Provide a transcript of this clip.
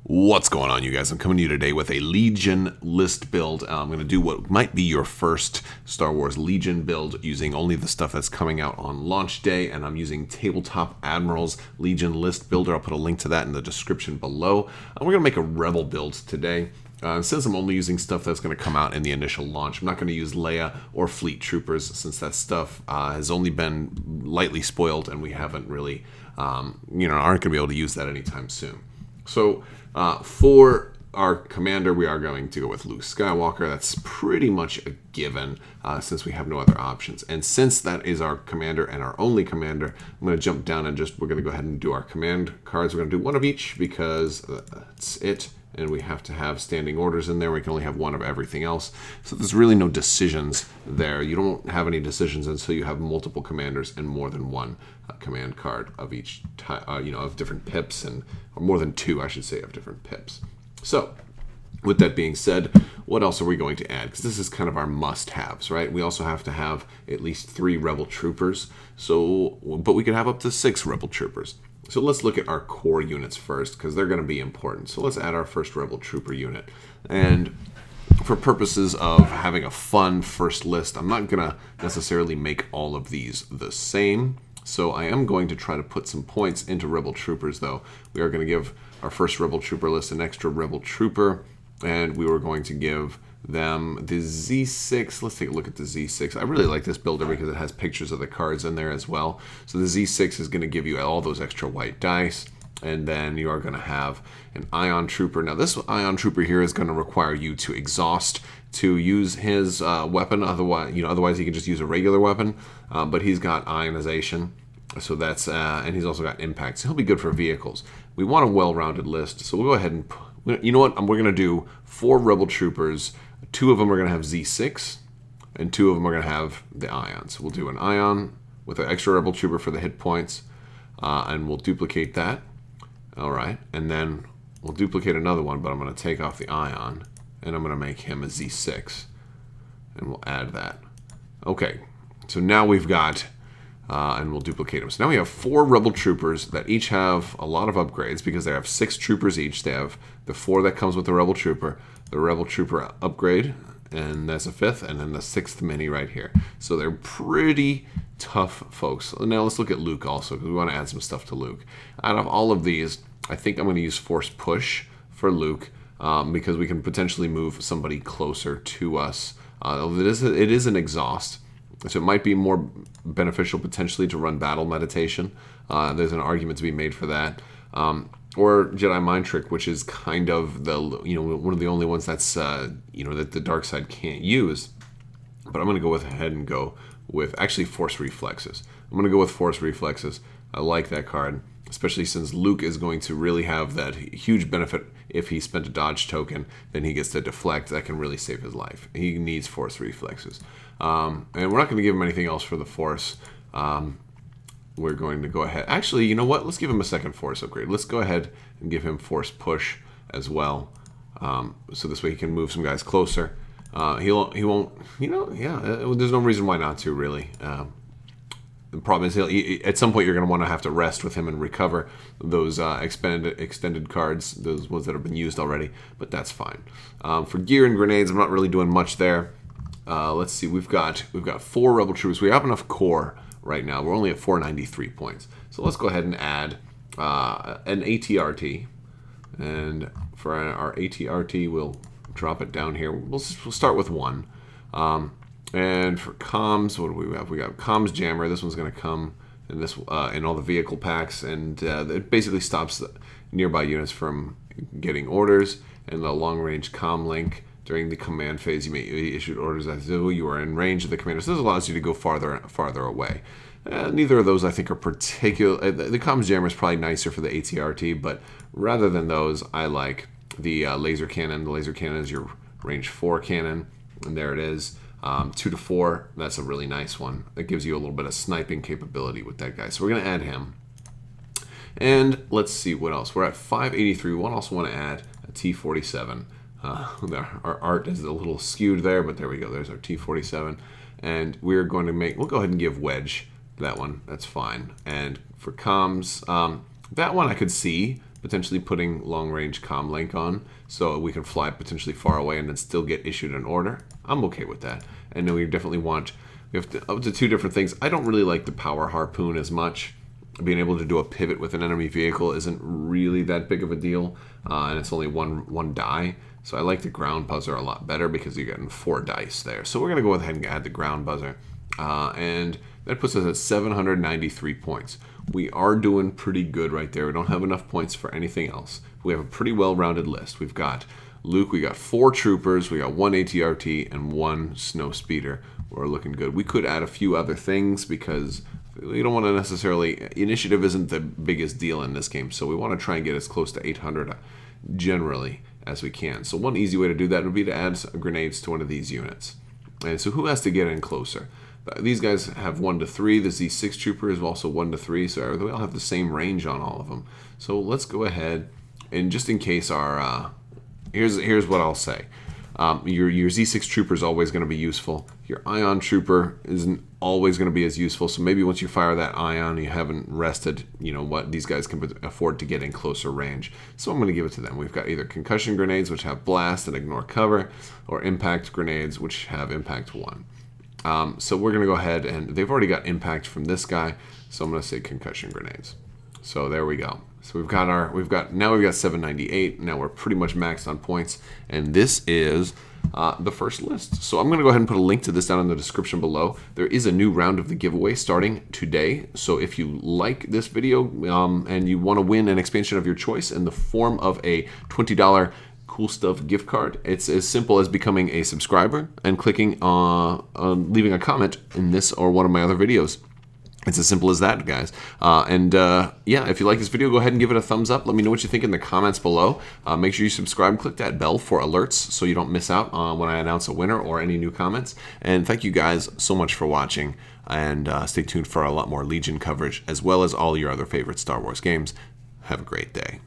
What's going on, you guys? I'm coming to you today with a Legion list build. I'm going to do what might be your first Star Wars Legion build using only the stuff that's coming out on launch day, and I'm using Tabletop Admiral's Legion list builder. I'll put a link to that in the description below. We're going to make a Rebel build today. Since I'm only using stuff that's going to come out in the initial launch, I'm not going to use Leia or Fleet Troopers since that stuff has only been lightly spoiled and we haven't really, aren't going to be able to use that anytime soon. So for our commander, we are going to go with Luke Skywalker. That's pretty much a given since we have no other options. And since that is our commander and our only commander, I'm going to jump down and we're going to go ahead and do our command cards. We're going to do one of each because that's it. And we have to have standing orders in there. We can only have one of everything else. So there's really no decisions there. You don't have any decisions until you have multiple commanders and more than one command card of each type, of different pips, or more than two, I should say, of different pips. So with that being said, what else are we going to add? Because this is kind of our must-haves, right? We also have to have at least 3 Rebel Troopers. But we could have up to 6 Rebel Troopers. So let's look at our core units first, because they're going to be important. So let's add our first Rebel Trooper unit. And for purposes of having a fun first list, I'm not going to necessarily make all of these the same. So I am going to try to put some points into Rebel Troopers, though. We are going to give our first Rebel Trooper list an extra Rebel Trooper, and we were going to give them the Z6. Let's take a look at the Z6. I really like this builder because it has pictures of the cards in there as well. So the Z6 is going to give you all those extra white dice, and then you are going to have an Ion Trooper. Now this Ion Trooper here is going to require you to exhaust to use his weapon. Otherwise he can just use a regular weapon, but he's got ionization. So that's and he's also got impact. So he'll be good for vehicles. We want a well-rounded list, so we'll go ahead and you know what? We're going to do 4 Rebel Troopers. 2 of them are going to have Z6, and 2 of them are going to have the Ions. So we'll do an Ion with an extra Rebel Trooper for the hit points, and we'll duplicate that. All right, and then we'll duplicate another one, but I'm going to take off the Ion, and I'm going to make him a Z6, and we'll add that. Okay, so now we've got, and we'll duplicate them. So now we have 4 Rebel Troopers that each have a lot of upgrades because they have 6 Troopers each. They have the 4 that comes with the Rebel Trooper upgrade, and that's a 5th, and then the 6th mini right here. So they're pretty tough folks. Now let's look at Luke also, because we want to add some stuff to Luke. Out of all of these, I think I'm going to use Force Push for Luke because we can potentially move somebody closer to us. It is an exhaust, so it might be more beneficial potentially to run Battle Meditation. There's an argument to be made for that. Or Jedi Mind Trick, which is kind of one of the only ones that's that the dark side can't use. But I'm going to go ahead and go with actually Force Reflexes. I'm going to go with Force Reflexes. I like that card, especially since Luke is going to really have that huge benefit. If he spent a dodge token, then he gets to deflect. That can really save his life. He needs Force Reflexes. And we're not going to give him anything else for the Force. We're going to go ahead. Actually, you know what? Let's give him a second Force upgrade. Let's go ahead and give him Force Push as well. So this way he can move some guys closer. He won't, there's no reason why not to, really. The problem is at some point you're going to want to have to rest with him and recover those extended cards, those ones that have been used already, but that's fine. For gear and grenades, I'm not really doing much there. Let's see, we've got 4 Rebel Troopers. We have enough core right now. We're only at 493 points. So let's go ahead and add an ATRT. And for our ATRT, we'll drop it down here. We'll start with 1. And for comms, what do we have? We got comms jammer. This one's going to come in all the vehicle packs, and it basically stops the nearby units from getting orders. And the long range comm link. During the command phase, you may issue orders as though you are in range of the commander. So this allows you to go farther away. Neither of those, I think, are particular. The comms jammer is probably nicer for the ATRT, but rather than those, I like the laser cannon. The laser cannon is your range 4 cannon, and there it is. 2 to 4, that's a really nice one. That gives you a little bit of sniping capability with that guy. So we're going to add him. And let's see what else. We're at 583. We also want to add a T-47. Our art is a little skewed there, but there we go. There's our T-47. And we'll go ahead and give Wedge that one. That's fine. And for comms, that one I could see potentially putting long-range comlink on so we can fly potentially far away and then still get issued an order. I'm okay with that. And then we definitely want, we have up to 2 different things. I don't really like the power harpoon as much. Being able to do a pivot with an enemy vehicle isn't really that big of a deal, and it's only one die. So I like the ground buzzer a lot better because you're getting 4 dice there. So we're going to go ahead and add the ground buzzer, and that puts us at 793 points. We are doing pretty good right there. We don't have enough points for anything else. We have a pretty well-rounded list. We've got Luke, we got 4 troopers, we got 1 ATRT, and 1 snow speeder. We're looking good. We could add a few other things because we don't want to necessarily, initiative isn't the biggest deal in this game, so we want to try and get as close to 800 generally as we can. So one easy way to do that would be to add grenades to one of these units. And so who has to get in closer? These guys have 1 to 3. The Z6 trooper is also 1 to 3, so they all have the same range on all of them. So let's go ahead and just in case our here's what I'll say. Your Z6 trooper is always going to be useful. Your ion trooper isn't always going to be as useful. So maybe once you fire that ion, you haven't rested. You know what? These guys can afford to get in closer range. So I'm going to give it to them. We've got either concussion grenades, which have blast and ignore cover, or impact grenades, which have impact 1. So we're going to go ahead and they've already got impact from this guy. So I'm going to say concussion grenades. So there we go. So we've got 798. Now we're pretty much maxed on points, and this is the first list. So I'm going to go ahead and put a link to this down in the description below. There is a new round of the giveaway starting today. So if you like this video and you want to win an expansion of your choice in the form of a $20 Cool Stuff gift card, it's as simple as becoming a subscriber and clicking on leaving a comment in this or one of my other videos. It's as simple as that, guys. Yeah, if you like this video, go ahead and give it a thumbs up. Let me know what you think in the comments below. Make sure you subscribe and click that bell for alerts so you don't miss out when I announce a winner or any new comments. And thank you guys so much for watching. And stay tuned for a lot more Legion coverage, as well as all your other favorite Star Wars games. Have a great day.